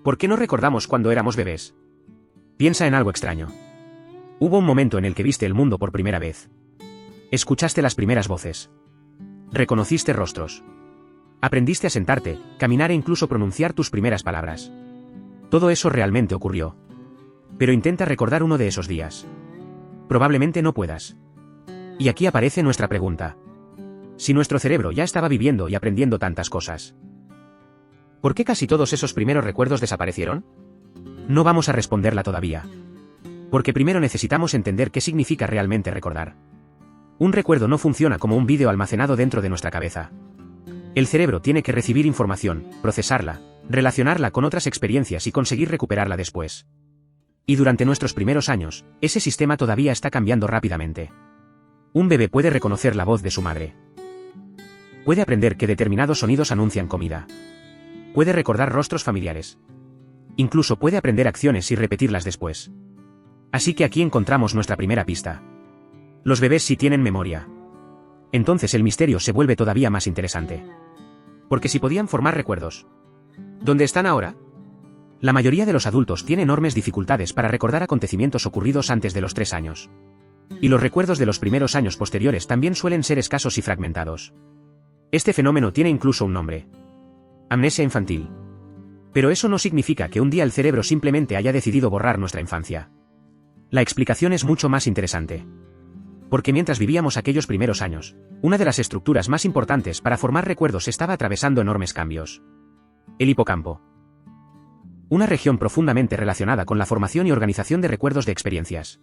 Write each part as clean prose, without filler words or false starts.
¿Por qué no recordamos cuando éramos bebés? Piensa en algo extraño. Hubo un momento en el que viste el mundo por primera vez. Escuchaste las primeras voces. Reconociste rostros. Aprendiste a sentarte, caminar e incluso pronunciar tus primeras palabras. Todo eso realmente ocurrió. Pero intenta recordar uno de esos días. Probablemente no puedas. Y aquí aparece nuestra pregunta. Si nuestro cerebro ya estaba viviendo y aprendiendo tantas cosas, ¿por qué casi todos esos primeros recuerdos desaparecieron? No vamos a responderla todavía. Porque primero necesitamos entender qué significa realmente recordar. Un recuerdo no funciona como un vídeo almacenado dentro de nuestra cabeza. El cerebro tiene que recibir información, procesarla, relacionarla con otras experiencias y conseguir recuperarla después. Y durante nuestros primeros años, ese sistema todavía está cambiando rápidamente. Un bebé puede reconocer la voz de su madre. Puede aprender que determinados sonidos anuncian comida. Puede recordar rostros familiares. Incluso puede aprender acciones y repetirlas después. Así que aquí encontramos nuestra primera pista. Los bebés sí tienen memoria. Entonces el misterio se vuelve todavía más interesante. Porque si podían formar recuerdos, ¿dónde están ahora? La mayoría de los adultos tiene enormes dificultades para recordar acontecimientos ocurridos antes de los 3 años. Y los recuerdos de los primeros años posteriores también suelen ser escasos y fragmentados. Este fenómeno tiene incluso un nombre: amnesia infantil. Pero eso no significa que un día el cerebro simplemente haya decidido borrar nuestra infancia. La explicación es mucho más interesante. Porque mientras vivíamos aquellos primeros años, una de las estructuras más importantes para formar recuerdos estaba atravesando enormes cambios. El hipocampo. Una región profundamente relacionada con la formación y organización de recuerdos de experiencias.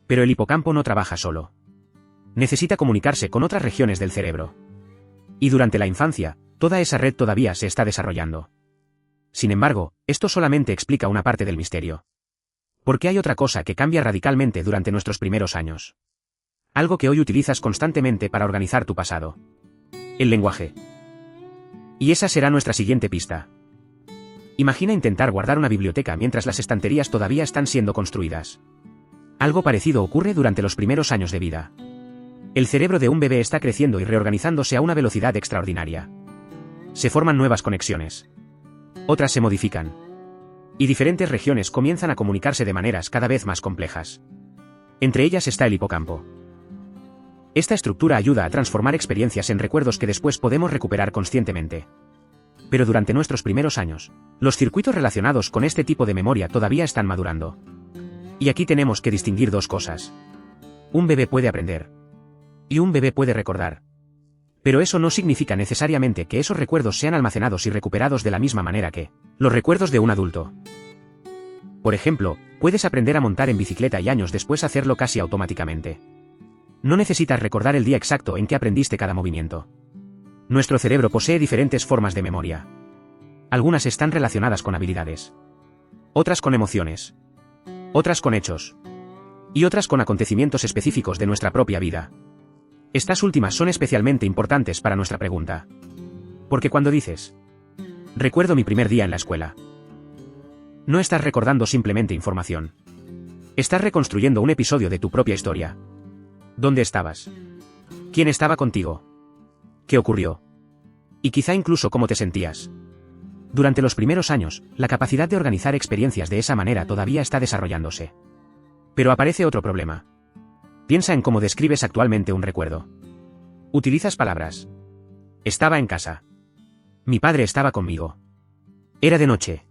Pero el hipocampo no trabaja solo. Necesita comunicarse con otras regiones del cerebro. Y durante la infancia, toda esa red todavía se está desarrollando. Sin embargo, esto solamente explica una parte del misterio. Porque hay otra cosa que cambia radicalmente durante nuestros primeros años. Algo que hoy utilizas constantemente para organizar tu pasado. El lenguaje. Y esa será nuestra siguiente pista. Imagina intentar guardar una biblioteca mientras las estanterías todavía están siendo construidas. Algo parecido ocurre durante los primeros años de vida. El cerebro de un bebé está creciendo y reorganizándose a una velocidad extraordinaria. Se forman nuevas conexiones. Otras se modifican. Y diferentes regiones comienzan a comunicarse de maneras cada vez más complejas. Entre ellas está el hipocampo. Esta estructura ayuda a transformar experiencias en recuerdos que después podemos recuperar conscientemente. Pero durante nuestros primeros años, los circuitos relacionados con este tipo de memoria todavía están madurando. Y aquí tenemos que distinguir dos cosas. Un bebé puede aprender. Y un bebé puede recordar. Pero eso no significa necesariamente que esos recuerdos sean almacenados y recuperados de la misma manera que los recuerdos de un adulto. Por ejemplo, puedes aprender a montar en bicicleta y años después hacerlo casi automáticamente. No necesitas recordar el día exacto en que aprendiste cada movimiento. Nuestro cerebro posee diferentes formas de memoria. Algunas están relacionadas con habilidades. Otras con emociones. Otras con hechos. Y otras con acontecimientos específicos de nuestra propia vida. Estas últimas son especialmente importantes para nuestra pregunta. Porque cuando dices, recuerdo mi primer día en la escuela, no estás recordando simplemente información. Estás reconstruyendo un episodio de tu propia historia. ¿Dónde estabas? ¿Quién estaba contigo? ¿Qué ocurrió? Y quizá incluso cómo te sentías. Durante los primeros años, la capacidad de organizar experiencias de esa manera todavía está desarrollándose. Pero aparece otro problema. Piensa en cómo describes actualmente un recuerdo. Utilizas palabras. Estaba en casa. Mi padre estaba conmigo. Era de noche.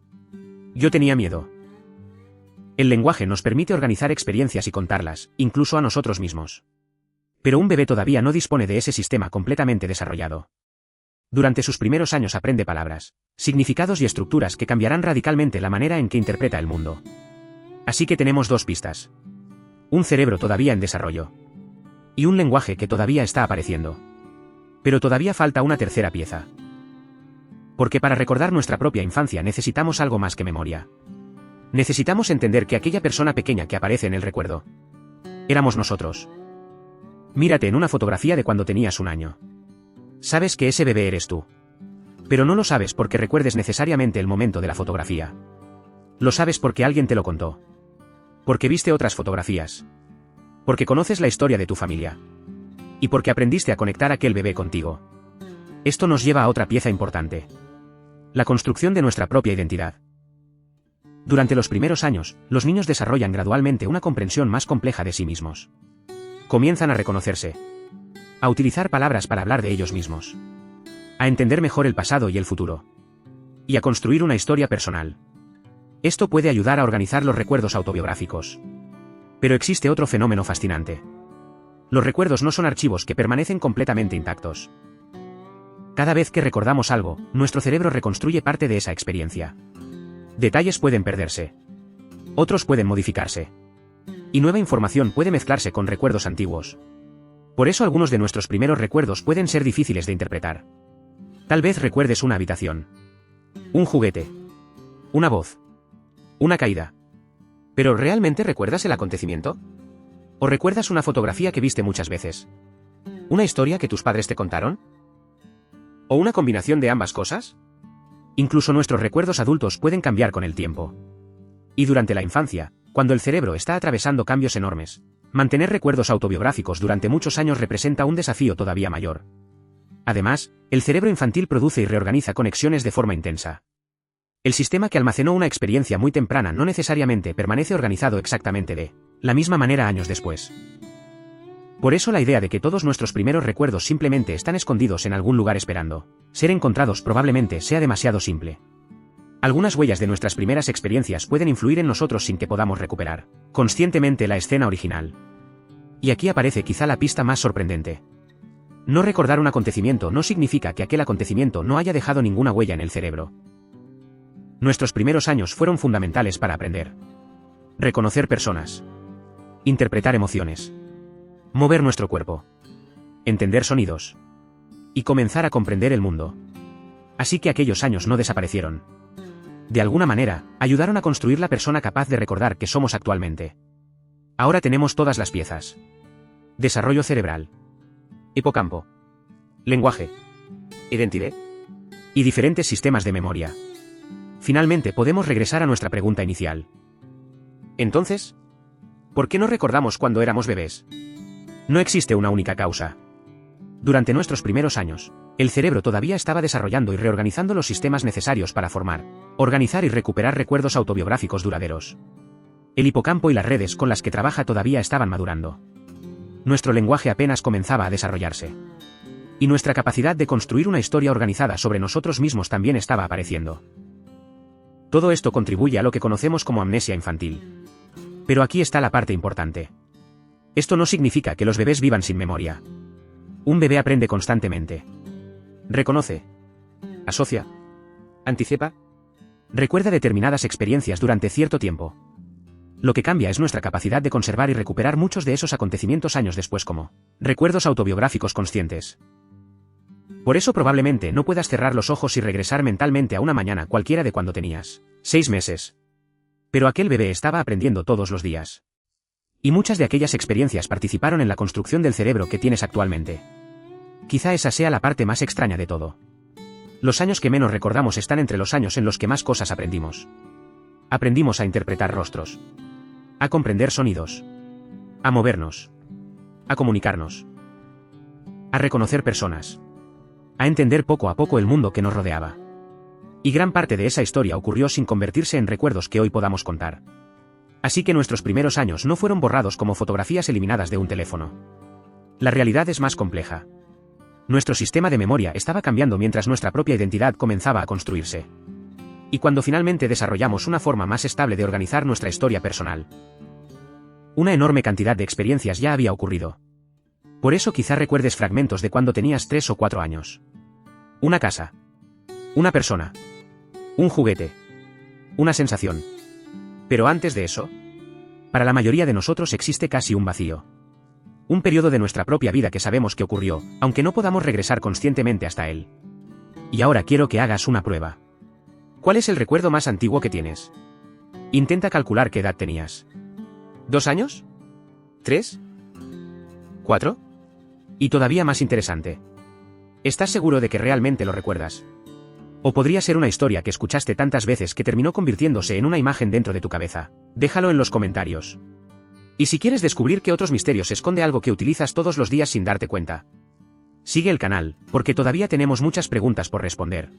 Yo tenía miedo. El lenguaje nos permite organizar experiencias y contarlas, incluso a nosotros mismos. Pero un bebé todavía no dispone de ese sistema completamente desarrollado. Durante sus primeros años aprende palabras, significados y estructuras que cambiarán radicalmente la manera en que interpreta el mundo. Así que tenemos dos pistas. Un cerebro todavía en desarrollo. Y un lenguaje que todavía está apareciendo. Pero todavía falta una tercera pieza. Porque para recordar nuestra propia infancia necesitamos algo más que memoria. Necesitamos entender que aquella persona pequeña que aparece en el recuerdo éramos nosotros. Mírate en una fotografía de cuando tenías 1 año. Sabes que ese bebé eres tú. Pero no lo sabes porque recuerdes necesariamente el momento de la fotografía. Lo sabes porque alguien te lo contó. Porque viste otras fotografías. Porque conoces la historia de tu familia. Y porque aprendiste a conectar aquel bebé contigo. Esto nos lleva a otra pieza importante. La construcción de nuestra propia identidad. Durante los primeros años, los niños desarrollan gradualmente una comprensión más compleja de sí mismos. Comienzan a reconocerse, a utilizar palabras para hablar de ellos mismos, a entender mejor el pasado y el futuro, y a construir una historia personal. Esto puede ayudar a organizar los recuerdos autobiográficos. Pero existe otro fenómeno fascinante. Los recuerdos no son archivos que permanecen completamente intactos. Cada vez que recordamos algo, nuestro cerebro reconstruye parte de esa experiencia. Detalles pueden perderse. Otros pueden modificarse. Y nueva información puede mezclarse con recuerdos antiguos. Por eso algunos de nuestros primeros recuerdos pueden ser difíciles de interpretar. Tal vez recuerdes una habitación, un juguete, una voz, una caída. ¿Pero realmente recuerdas el acontecimiento? ¿O recuerdas una fotografía que viste muchas veces? ¿Una historia que tus padres te contaron? ¿O una combinación de ambas cosas? Incluso nuestros recuerdos adultos pueden cambiar con el tiempo. Y durante la infancia, cuando el cerebro está atravesando cambios enormes, mantener recuerdos autobiográficos durante muchos años representa un desafío todavía mayor. Además, el cerebro infantil produce y reorganiza conexiones de forma intensa. El sistema que almacenó una experiencia muy temprana no necesariamente permanece organizado exactamente de la misma manera años después. Por eso la idea de que todos nuestros primeros recuerdos simplemente están escondidos en algún lugar esperando ser encontrados probablemente sea demasiado simple. Algunas huellas de nuestras primeras experiencias pueden influir en nosotros sin que podamos recuperar conscientemente la escena original. Y aquí aparece quizá la pista más sorprendente. No recordar un acontecimiento no significa que aquel acontecimiento no haya dejado ninguna huella en el cerebro. Nuestros primeros años fueron fundamentales para aprender, reconocer personas, interpretar emociones, mover nuestro cuerpo, entender sonidos y comenzar a comprender el mundo. Así que aquellos años no desaparecieron. De alguna manera, ayudaron a construir la persona capaz de recordar que somos actualmente. Ahora tenemos todas las piezas. Desarrollo cerebral, hipocampo, lenguaje, identidad y diferentes sistemas de memoria. Finalmente podemos regresar a nuestra pregunta inicial. Entonces, ¿por qué no recordamos cuando éramos bebés? No existe una única causa. Durante nuestros primeros años, el cerebro todavía estaba desarrollando y reorganizando los sistemas necesarios para formar, organizar y recuperar recuerdos autobiográficos duraderos. El hipocampo y las redes con las que trabaja todavía estaban madurando. Nuestro lenguaje apenas comenzaba a desarrollarse. Y nuestra capacidad de construir una historia organizada sobre nosotros mismos también estaba apareciendo. Todo esto contribuye a lo que conocemos como amnesia infantil. Pero aquí está la parte importante. Esto no significa que los bebés vivan sin memoria. Un bebé aprende constantemente. Reconoce, asocia, anticipa, recuerda determinadas experiencias durante cierto tiempo. Lo que cambia es nuestra capacidad de conservar y recuperar muchos de esos acontecimientos años después como recuerdos autobiográficos conscientes. Por eso probablemente no puedas cerrar los ojos y regresar mentalmente a una mañana cualquiera de cuando tenías 6 meses. Pero aquel bebé estaba aprendiendo todos los días. Y muchas de aquellas experiencias participaron en la construcción del cerebro que tienes actualmente. Quizá esa sea la parte más extraña de todo. Los años que menos recordamos están entre los años en los que más cosas aprendimos. Aprendimos a interpretar rostros, a comprender sonidos, a movernos, a comunicarnos, a reconocer personas, a entender poco a poco el mundo que nos rodeaba. Y gran parte de esa historia ocurrió sin convertirse en recuerdos que hoy podamos contar. Así que nuestros primeros años no fueron borrados como fotografías eliminadas de un teléfono. La realidad es más compleja. Nuestro sistema de memoria estaba cambiando mientras nuestra propia identidad comenzaba a construirse. Y cuando finalmente desarrollamos una forma más estable de organizar nuestra historia personal, una enorme cantidad de experiencias ya había ocurrido. Por eso quizá recuerdes fragmentos de cuando tenías 3 o 4 años. Una casa, una persona, un juguete, una sensación. Pero antes de eso, para la mayoría de nosotros existe casi un vacío. Un periodo de nuestra propia vida que sabemos que ocurrió, aunque no podamos regresar conscientemente hasta él. Y ahora quiero que hagas una prueba. ¿Cuál es el recuerdo más antiguo que tienes? Intenta calcular qué edad tenías. ¿2 años? ¿3? ¿4? Y todavía más interesante. ¿Estás seguro de que realmente lo recuerdas? O podría ser una historia que escuchaste tantas veces que terminó convirtiéndose en una imagen dentro de tu cabeza. Déjalo en los comentarios. Y si quieres descubrir qué otros misterios esconde algo que utilizas todos los días sin darte cuenta, sigue el canal, porque todavía tenemos muchas preguntas por responder.